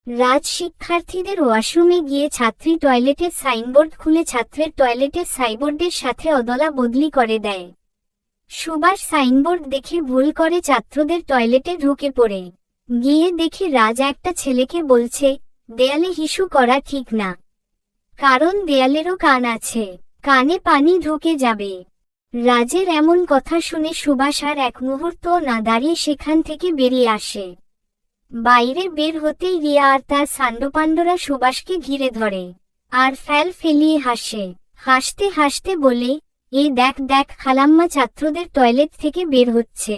রাজ শিক্ষার্থীদের ওয়াশরুমে গিয়ে ছাত্রী টয়লেটের সাইনবোর্ড খুলে ছাত্রের টয়লেটের সাইনবোর্ডের সাথে অদলা বদলি করে দেয়। সুভাষ সাইনবোর্ড দেখে ভুল করে ছাত্রদের টয়লেটে ঢুকে পড়ে। গিয়ে দেখে রাজ একটা ছেলেকে বলছে, দেয়ালে হিসু করা ঠিক না, কারণ দেয়ালেরও কান আছে, কানে পানি ঢুকে যাবে। রাজের এমন কথা শুনে সুভাষ আর এক মুহূর্তও না দাঁড়িয়ে সেখান থেকে বেরিয়ে আসে। বাইরে বের হতেই রিয়া আর তার সান্ডপান্ডরা সুভাষকে ঘিরে ধরে আর ফেল ফেলিয়ে হাসে। হাসতে হাসতে বলে, এই দেখ দেখ খালাম্মা ছাত্রদের টয়লেট থেকে বের হচ্ছে।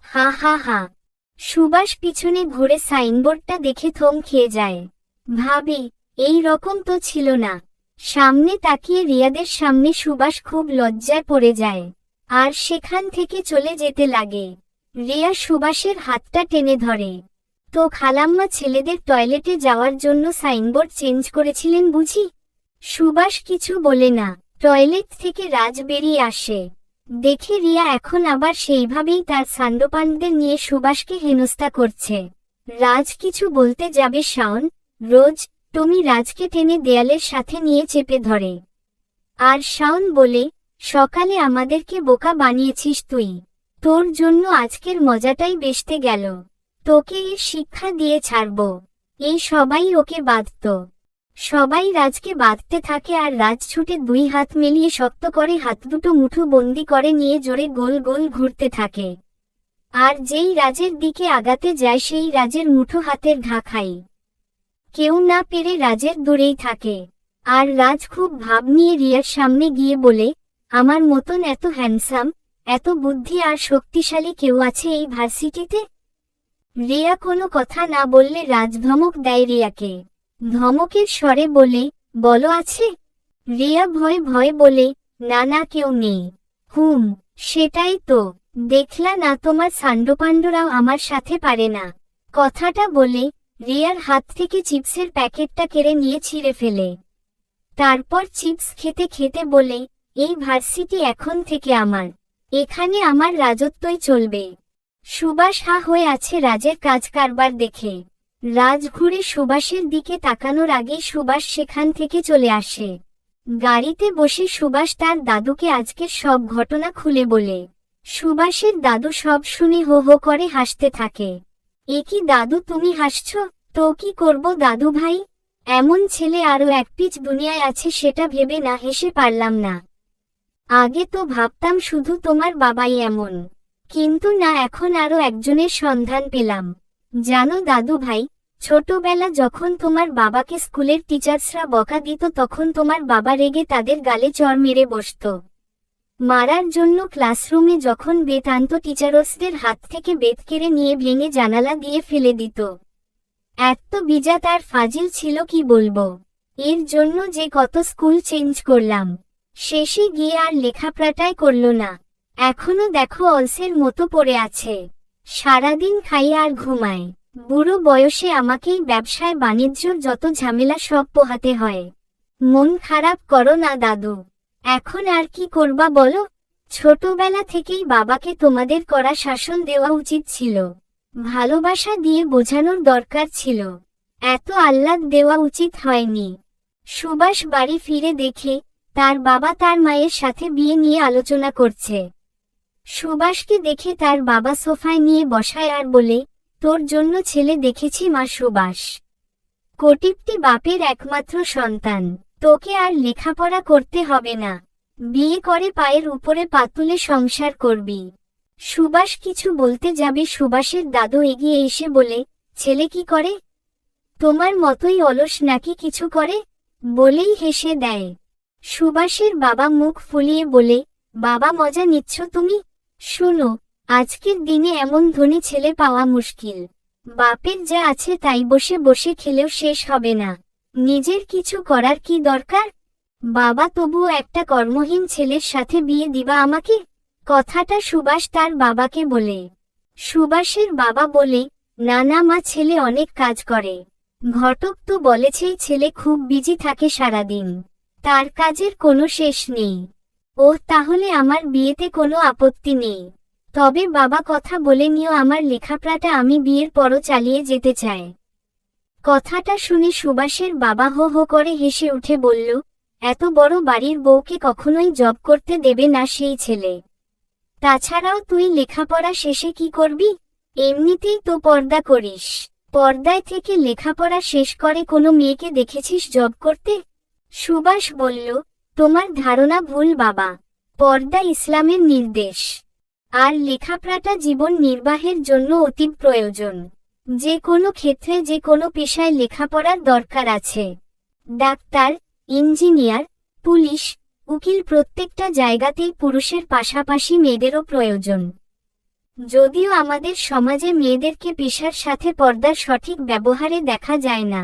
হা হা হা। সুভাষ পিছনে ঘুরে সাইনবোর্ডটা দেখে থম খেয়ে যায়। ভাবে, এই রকম তো ছিল না। সামনে তাকিয়ে রিয়াদের সামনে সুভাষ খুব লজ্জায় পড়ে যায় আর সেখান থেকে চলে যেতে লাগে। রিয়া সুভাষের হাতটা টেনে ধরে। তো খালাম্মা ছেলেদের টয়লেটে যাওয়ার জন্য সাইনবোর্ড চেঞ্জ করেছিলেন বুঝি? সুভাষ কিছু বলে না। টয়লেট থেকে রাজ বেরিয়ে আসে। দেখে রিয়া এখন আবার সেইভাবেই তার সান্ডপান্ডদের নিয়ে সুভাষকে হেনস্থা করছে। রাজ কিছু বলতে যাবে শাওন, রোজ, টমি রাজকে টেনে দেয়ালের সাথে নিয়ে চেপে ধরে। আর শাওন বলে, সকালে আমাদেরকে বোকা বানিয়েছিস তুই, তোর জন্য আজকের মজাটাই বেস্তে গেল, তোকে এর শিক্ষা দিয়ে ছাড়ব। এই সবাই ওকে বাঁধত। সবাই রাজকে বাঁধতে থাকে আর রাজ ছুটে দুই হাত মেলিয়ে শক্ত করে হাত দুটো মুঠো বন্দি করে নিয়ে জোরে গোল গোল ঘুরতে থাকে। আর যেই রাজের দিকে আগাতে যায় সেই রাজের মুঠো হাতের ঘা খায়। কেউ না পেরে রাজের দূরেই থাকে। আর রাজ খুব ভাব নিয়ে রিয়ার সামনে গিয়ে বলে, আমার মতন এত হ্যান্ডসাম, এত বুদ্ধি আর শক্তিশালী কেউ আছে এই ভার্সিটিতে? রিয়া কোনো কথা না বললে রাজ ধমক দেয় রিয়াকে। ধমকের স্বরে বলে, বলো আছে? রিয়া ভয় ভয় বলে, না না কেউ নেই। সেটাই তো, দেখলা না তোমার সান্ডপান্ডরাও আমার সাথে পারে না। কথাটা বলে রিয়ার হাত থেকে চিপসের প্যাকেটটা কেড়ে নিয়ে ছিঁড়ে ফেলে। তারপর চিপস খেতে খেতে বলে, এই ভার্সিটি এখন থেকে আমার, এখানে আমার রাজত্বই চলবে। সুভাষ হা হয়ে আছে রাজের কাজ কারবার দেখে। রাজ ঘুরে সুভাষের দিকে তাকানোর আগেই সুভাষ সেখান থেকে চলে আসে। গাড়িতে বসে সুভাষ তার দাদুকে আজকের সব ঘটনা খুলে বলে। সুভাষের দাদু সব শুনে হো হো করে হাসতে থাকে। এ কি দাদু, তুমি হাসছ? তো কি করব দাদু ভাই, এমন ছেলে আরো এক পিচ দুনিয়ায় আছে সেটা ভেবে না হেসে পারলাম না। আগে তো ভাবতাম শুধু তোমার বাবাই এমন, কিন্তু না, এখন আরো একজনের সন্ধান পেলাম। জানো দাদু ভাই, ছোটবেলা যখন তোমার বাবাকে স্কুলের টিচার্সরা বকা দিত তখন তোমার বাবা রেগে তাদের গালে চড় মেরে বসত। মারার জন্য ক্লাসরুমে যখন বেত আনত টিচারসদের হাত থেকে বেত কেড়ে নিয়ে ভেঙে জানালা দিয়ে ফেলে দিত। এত বিজাত আর ফাজিল ছিল কি বলবো। এর জন্য যে কত স্কুল চেঞ্জ করলাম, শেষে গিয়ে আর লেখাপড়াটাই করল না। এখনো দেখো অলসের মতো পড়ে আছে, সারাদিন খাই আর ঘুমায়। বুড়ো বয়সে আমাকেই ব্যবসায় বাণিজ্যর যত ঝামেলা সব পোহাতে হয়। মন খারাপ করো না দাদু, এখন আর কি করবা বলো? ছোটবেলা থেকেই বাবাকে তোমাদের কড়া শাসন দেওয়া উচিত ছিল, ভালোবাসা দিয়ে বোঝানোর দরকার ছিল, এত আহ্লাদ দেওয়া উচিত হয়নি। সুভাষ বাড়ি ফিরে দেখে তার বাবা তার মায়ের সাথে বিয়ে নিয়ে আলোচনা করছে। সুভাষকে দেখে তার বাবা সোফায় নিয়ে বসায় আর বলে, তোর জন্য ছেলে দেখেছি মা সুভাষ, কোটিপতি বাপের একমাত্র সন্তান, তোকে আর লেখাপড়া করতে হবে না, বিয়ে করে পায়ের উপরে পা তুলে সংসার করবি। সুভাষ কিছু বলতে যাবে সুভাষের দাদু এগিয়ে এসে বলে, ছেলে কি করে? তোমার মতোই অলস নাকি কিছু করে? বলেই হেসে দেয়। সুভাষের বাবা মুখ ফুলিয়ে বলে, বাবা মজা নিচ্ছ তুমি? শুনো, আজকের দিনে এমন ধনী ছেলে পাওয়া মুশকিল। বাপের যা আছে তাই বসে বসে খেলেও শেষ হবে না, নিজের কিছু করার কি দরকার? বাবা তবুও একটা কর্মহীন ছেলের সাথে বিয়ে দিবা আমাকে? কথাটা সুভাষ তার বাবাকে বলে। সুভাষের বাবা বলে, না না মা, ছেলে অনেক কাজ করে, ঘটক তো বলেছেই ছেলে খুব বিজি থাকে সারাদিন, তার কাজের কোনো শেষ নেই। তাহলে আমার বিয়েতে কোনো আপত্তি নেই, তবে বাবা কথা বলে নিও আমার লেখাপড়াটা আমি বিয়ের পরও চালিয়ে যেতে চাই। কথাটা শুনে সুভাষের বাবা হো হো করে হেসে উঠে বলল, এত বড় বাড়ির বউকে কখনোই জব করতে দেবে না সেই ছেলে। তাছাড়াও তুই লেখাপড়া শেষে কি করবি? এমনিতেই তো পর্দা করিস। পর্দায় থেকে লেখাপড়া শেষ করে কোনো মেয়েকে দেখেছিস জব করতে? সুভাষ বলল, তোমার ধারণা ভুল বাবা। পর্দা ইসলামের নির্দেশ। আর লেখাপড়াটা জীবন নির্বাহের জন্য অতি প্রয়োজন। যে কোনো ক্ষেত্রে যে কোনো পেশায় লেখাপড়ার দরকার আছে। ডাক্তার, ইঞ্জিনিয়ার, পুলিশ, উকিল প্রত্যেকটা জায়গাতেই পুরুষের পাশাপাশি মেয়েদেরও প্রয়োজন। যদিও আমাদের সমাজে মেয়েদেরকে পেশার সাথে পর্দার সঠিক ব্যবহারে দেখা যায় না।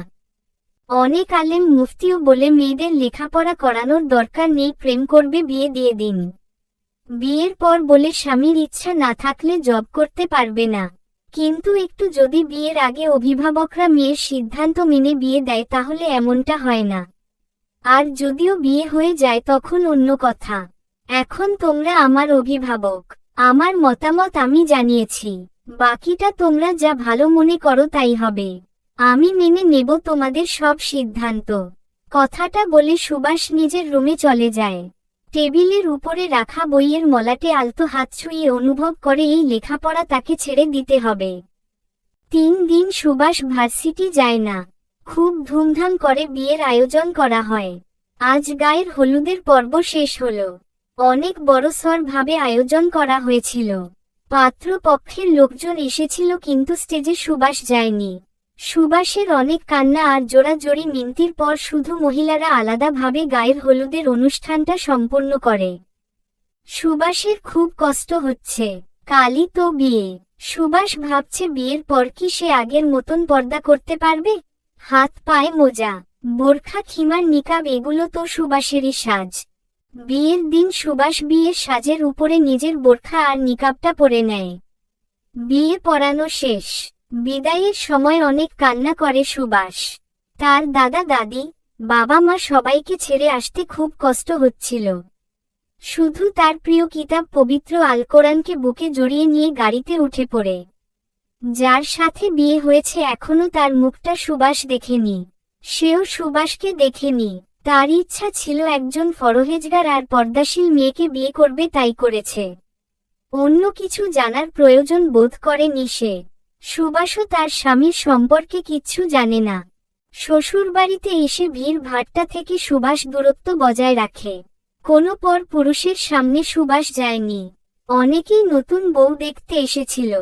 অনেক আলেম মুফতিও বলে মেয়েদের লেখাপড়া করানোর দরকার নেই, প্রেম করবে বিয়ে দিয়ে দিন। বিয়ের পর বলে স্বামীর ইচ্ছা না থাকলে জব করতে পারবে না। কিন্তু একটু যদি বিয়ের আগে অভিভাবকরা মেয়ের সিদ্ধান্ত মেনে বিয়ে দেয় তাহলে এমনটা হয় না। আর যদিও বিয়ে হয়ে যায় তখন অন্য কথা। এখন তোমরা আমার অভিভাবক, আমার মতামত আমি জানিয়েছি, বাকিটা তোমরা যা ভালো মনে করো তাই হবে। আমি মেনে নেব তোমাদের সব সিদ্ধান্ত। কথাটা বলে সুভাষ নিজের রুমে চলে যায়। টেবিলের উপরে রাখা বইয়ের মলাটে আলতো হাত ছুঁয়ে অনুভব করে এই লেখাপড়া তাকে ছেড়ে দিতে হবে। 3 দিন সুভাষ ভার্সিটি যায় না। খুব ধুমধাম করে বিয়ের আয়োজন করা হয়। আজ গায়ের হলুদের পর্ব শেষ হলো। অনেক বড়সড় ভাবে আয়োজন করা হয়েছিল। পাত্রপক্ষের লোকজন এসেছিল কিন্তু স্টেজে সুভাষ যায়নি। সুভাষের অনেক কান্না আর জোড়াজোড়ি মিনতির পর শুধু মহিলারা আলাদাভাবে গায়ের হলুদের অনুষ্ঠানটা সম্পূর্ণ করে। সুভাষের খুব কষ্ট হচ্ছে। কালই তো বিয়ে। সুভাষ ভাবছে বিয়ের পর কি সে আগের মতন পর্দা করতে পারবে? হাত পায়ে মোজা, বোরখা, খিমার, নিকাব এগুলো তো সুভাষেরই সাজ। বিয়ের দিন সুভাষ বিয়ের সাজের উপরে নিজের বোরখা আর নিকাবটা পরে নেয়। বিয়ে পড়ানো শেষ। বিদায়ের সময় অনেক কান্না করে সুভাষ। তার দাদা দাদি, বাবা মা সবাইকে ছেড়ে আসতে খুব কষ্ট হচ্ছিল। শুধু তার প্রিয় কিতাব পবিত্র আল কোরআনকে বুকে জড়িয়ে নিয়ে গাড়িতে উঠে পড়ে। যার সাথে বিয়ে হয়েছে এখনো তার মুখটা সুভাষ দেখেনি। সেও সুভাষকে দেখেনি। তার ইচ্ছা ছিল একজন ফরহেজগার আর পর্দাশীল মেয়েকে বিয়ে করবে, তাই করেছে। অন্য কিছু জানার প্রয়োজন বোধ করেনি সে। সুভাষও তার স্বামীর সম্পর্কে কিচ্ছু জানে না। শ্বশুরবাড়িতে এসে ভিড় ভাট্টা থেকে সুভাষ দূরত্ব বজায় রাখে। কোনো পর পুরুষের সামনে সুভাষ যায়নি। অনেকেই নতুন বউ দেখতে এসেছিল।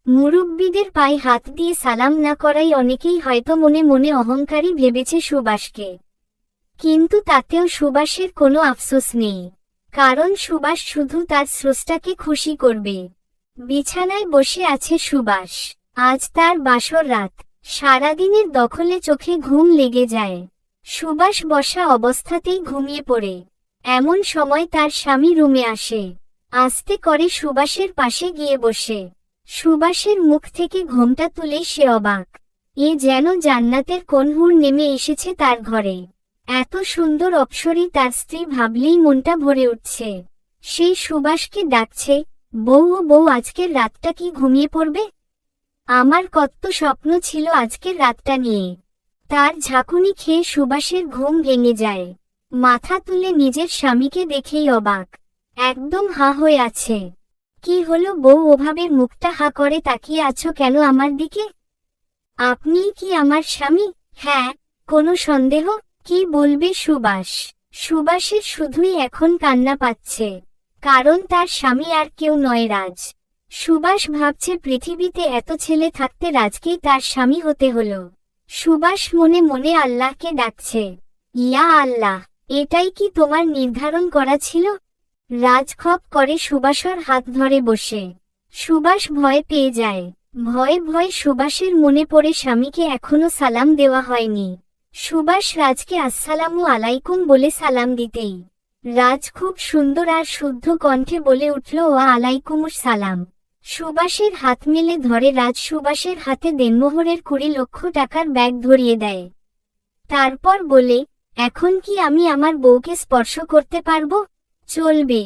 মুরব্বিদের পায়ে হাত দিয়ে সালাম না করাই অনেকেই হয়তো মনে মনে অহংকারী ভেবেছে সুভাষকে। কিন্তু তাতেও সুভাষের কোনো আফসোস নেই, কারণ সুভাষ শুধু তার স্রষ্টাকে খুশি করবে। বিছানায় বসে আছে সুভাষ। আজ তার বাসর রাত। সারাদিনের দখলে চোখে ঘুম লেগে যায়। সুভাষ বসা অবস্থাতেই ঘুমিয়ে পড়ে। এমন সময় তার স্বামী রুমে আসে। আস্তে করে সুভাষের পাশে গিয়ে বসে। সুভাষের মুখ থেকে ঘোমটা তুলে সে অবাক। এ যেন জান্নাতের কোন হুর নেমে এসেছে তার ঘরে। এত সুন্দর অপ্সরী তার স্ত্রী ভাবলেই মনটা ভরে উঠছে। সেই সুভাষকে ডাকছে, বউ ও বউ, আজকের রাতটা কি ঘুমিয়ে পড়বে? আমার কত স্বপ্ন ছিল আজকের রাতটা নিয়ে। তার ঝাঁকুনি খেয়ে সুভাষের ঘুম ভেঙে যায়। মাথা তুলে নিজের স্বামীকে দেখেই অবাক। একদম হা হয়ে আছে। কি হলো বউ, ওভাবে মুখটা হা করে তাকিয়ে আছো কেন আমার দিকে? আপনিই কি আমার স্বামী? হ্যাঁ। কোনো সন্দেহ? কি বলবে সুভাষ? সুভাষের শুধুই এখন কান্না পাচ্ছে, কারণ তার স্বামী আর কেউ নয়, রাজ। সুভাষ ভাবছে পৃথিবীতে এত ছেলে থাকতে রাজকেই তার স্বামী হতে হলো। সুভাষ মনে মনে আল্লাহকে ডাকছে, ইয়া আল্লাহ, এটাই কি তোমার নির্ধারণ করা ছিল? রাজ খপ করে সুভাষের হাত ধরে বসে। সুভাষ ভয় পেয়ে যায়। ভয়ে ভয়ে সুভাষের মনে পড়ে স্বামীকে এখনো সালাম দেওয়া হয়নি। সুভাষ রাজকে আসসালামু আলাইকুম বলে সালাম দিতেই রাজ খুব সুন্দর আর শুদ্ধ কণ্ঠে বলে উঠল, ওয়া আলাইকুমুস সালাম। সুভাষের হাত মেলে ধরে রাজ সুভাষের হাতে দেনমোহরের 20 লক্ষ টাকার ব্যাগ ধরিয়ে দেয়। তারপর বলে, এখন কি আমি আমার বউকে স্পর্শ করতে পারবো? চলবে।